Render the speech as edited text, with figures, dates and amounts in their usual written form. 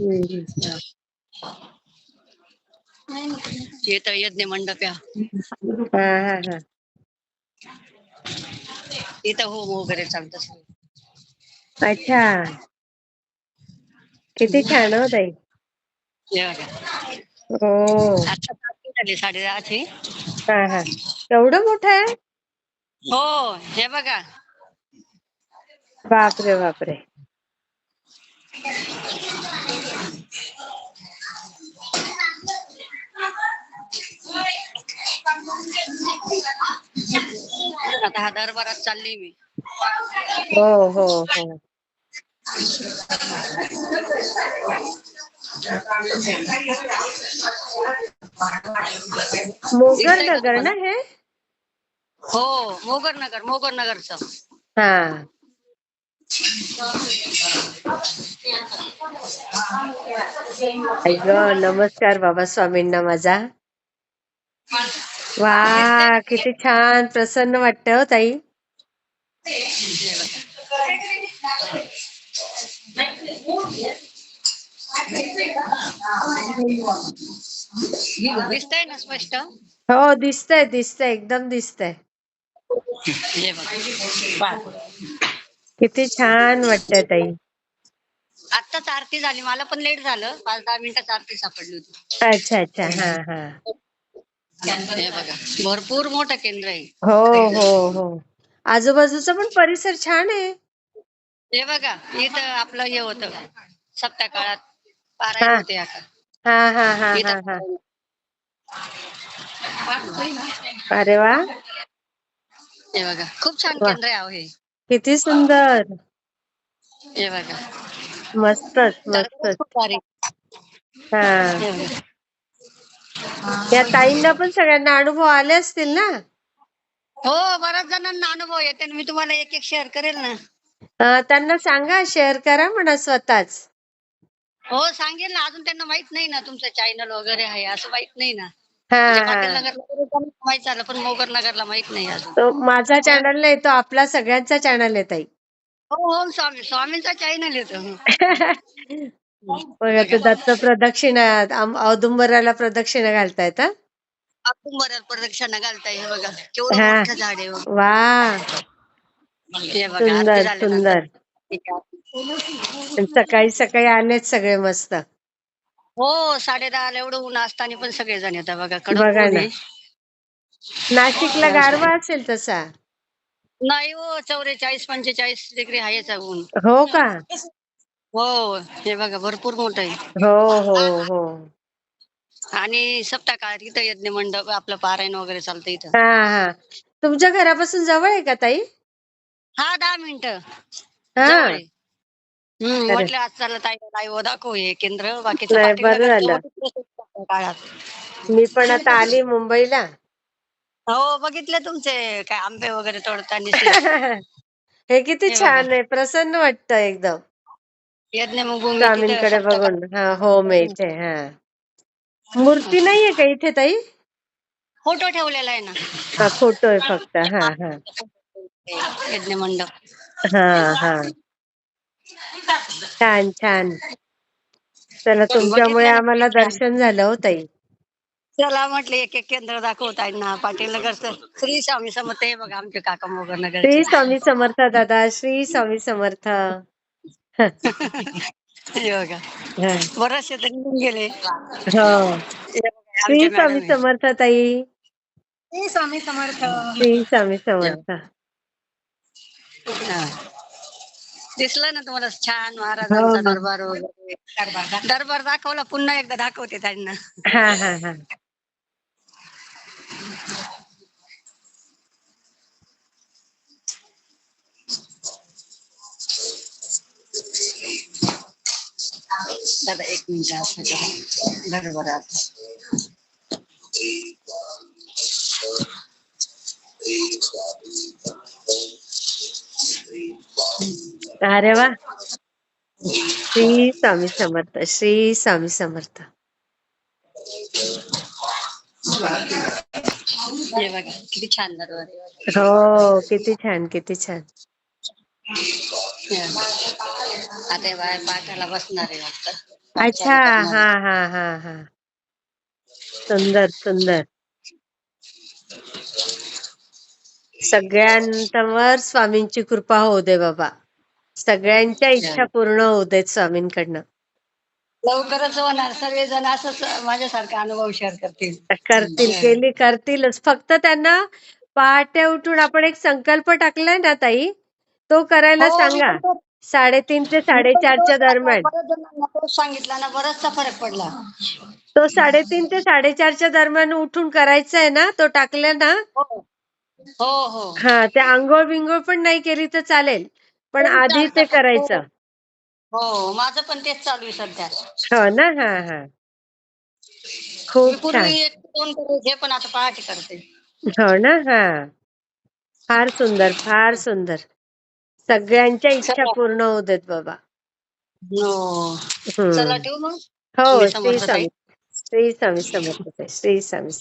हम्म. हे तर यज्ञ मंडप आहे. हा हा हा. इथं होम वगैरे चालतं सगळं. अच्छा, किती छान हो ताई. हे बघा. हो. आता तारखे झाली 10:30ची. हा हा. एवढं मोठं आहे? हो, हे बघा. बापरे बापरे. आता हा दरबारात चालली मी. हो हो हो. मोगर दिसतंय का नगर तुम्हाला? ना हे? हो, मोगर नगरचं. हा. आई ग, नमस्कार बाबा स्वामींना माझा. वा, दिसतंय ना? किती छान प्रसन्न वाटतं हो ताई. दिसतंय ना स्पष्ट? हो, दिसतंय दिसतंय, एकदम दिसतंय. हे बघा. किती छान वाटतंय ताई. आत्ताच आरती झाली, मला पण लेट झालं. 5-10 मिनिटात आरती सापडली होती. अच्छा अच्छा. हा हा. हे बघा, भरपूर मोठं केंद्र आहे. हो हो हो. आजूबाजूचा पण परिसर छान आहे. हे बघा, इथं आपलं हे होतं सप्त्या काळात पारायण हा होते आता. हा हा हा हा इथं हा. अरे वा. हे बघा, खूप छान वा, केंद्र आहे अहो हे. किती सुंदर. हे बघा, मस्तच दरबारच मस्तच. खूप भारी. हा. हे बघा. या ताईंना पण सगळ्यांना अनुभव आले असतील ना? हो, बऱ्याच जणांना अनुभव येते ना. मी तुम्हाला एक एक शेअर करेल ना. त्यांना सांगा, शेअर करा म्हणा स्वतःच. हो, सांगेल ना. अजून त्यांना माहित नाही ना तुमचं चॅनल वगैरे आहे असं माहित नाही ना. हा म्हणजे हा. पाटील नगरला माहित झालं, पण मोगर नगरला माहित नाही अजून. तो माझा चॅनल नाही, तो आपला सगळ्यांचा चॅनल आहे ताई. हो हो, स्वामींचा चॅनल येतो. बघा, ते दत्त प्रदक्षिणा औदुंबराला प्रदक्षिणा घालतायत हा. औदुंबराला प्रदक्षिणा घालताय. हे बघा, केवढं हा. मोठं झाड आहे. वा, हे बघा, आरती सुंदर झाल्यानंतर. सुंदर. सकाळी सकाळी आलेत सगळे मस्त. हो, 10:30 ला एवढं ऊन असताना पण सगळे जण येतात बघा. कडक बघा ऊन ना, आहे. नाशिकला गारवा असेल तसा. नाही हो, 44-45 डिग्री आहेच ऊन. हो का? हो, हे बघा, भरपूर मोठं आहे. हो हो हो. आणि सप्ताह काळात इथं यज्ञ मंडप आपलं पारायण वगैरे चालतं इथं. हा हा. तुमच्या घरापासून जवळ आहे का ताई? हा, 10 मिनिटं जवळ हा. आहे. अरे म्हटलं आज चाललं ताई लाईव्ह दाखव हे केंद्र. बाकीचं नाही, पाटील बरं नगरचं झालं. बघितलं काळात. मी पण आता आली मुंबईला. हो, बघितले तुमचे काय आंबे वगैरे तोडताना. हे किती हे बघा, छान आहे, प्रसन्न वाटतं एकदम. यज्ञ भूमी तिथं स्वामींकडे सप्ताह बघून. हा, हो मिळते. हा, मूर्ती नाहीये का इथे ताई? फोटो ठेवलेला आहे ना. फोटो आहे फक्त. हा हा. यज्ञ मंडप. हा हा. छान छान. चला, तुमच्यामुळे बघितलं ना आम्हाला किती छान. दर्शन झालं हो ताई. चला म्हटलं एक एक केंद्र दाखवता ना. पाटील नगरचं श्री स्वामी समर्थ. हे बघा आमचे काका मोगर श्री नगरचे. स्वामी समर्थ दादा, श्री स्वामी समर्थ. हे बघा, हा. बरेचसे तर निघून गेले. हो. हे बघा, श्री आमचे स्वामी मॅडम आहे. समर्थ ताई. श्री स्वामी समर्थ. श्री स्वामी हे समर्थ. बघा. हा. दिसलं ना तुम्हाला छान हो महाराजांचा हो. दरबार वगैरे. दरबार दाखवला, पुन्हा एकदा दाखवते त्यांना. हा हा हा. दादा 1 मिनिट असं करा. दरबारात. अरे वा. श्री स्वामी समर्थ, श्री स्वामी समर्थ. हे बघा, किती छान दरबार आहे. हो, किती छान किती छान. आता हे बाहेर पाठाला बसणार आहे वाटतं. अच्छा. पाठशाला करणारे. हा हा हा हा सुंदर सुंदर. सगळ्यांवर स्वामींची कृपा होऊ दे बाबा. सगळ्यांच्या इच्छा पूर्ण होऊ देत स्वामींकडनं. लवकरच होणार. सर्वजण असंच माझ्यासारखा अनुभव शेअर करतील. करतील, करतीलच. फक्त त्यांना पहाटे उठून आपण एक संकल्प टाकलाय ना ताई, तो करायला हो, सांगा. 3:30 ते मी पण 4:30च्या तोच दरम्यान. बऱ्याच जणांना तोच सांगितला ना, बराचसा फरक पडला. तो 3:30 ते 4:30च्या दरम्यान उठून करायचा आहे ना, तो टाकला ना. हो हो हो हा, ते अंघोळ बिंघोळ पण नाही केली तर चालेल, पण तरी आधी चालतं ते पण. करायचं. हो, माझं पण तेच चालू आहे सध्या. हो ना. हा हा मी खूप पूर्वी छान. 1-2 करायचे, पण आता पहाटे करते. हो ना. हा फार सुंदर, फार सुंदर. सगळ्यांच्या इच्छा चला. पूर्ण होऊ देत बाबा. हो. चला, हम्म. ठेवू मग? हो, मी श्री समर्थ ताई. स्वामी. श्री स्वामी समर्थ. श्री स्वामी.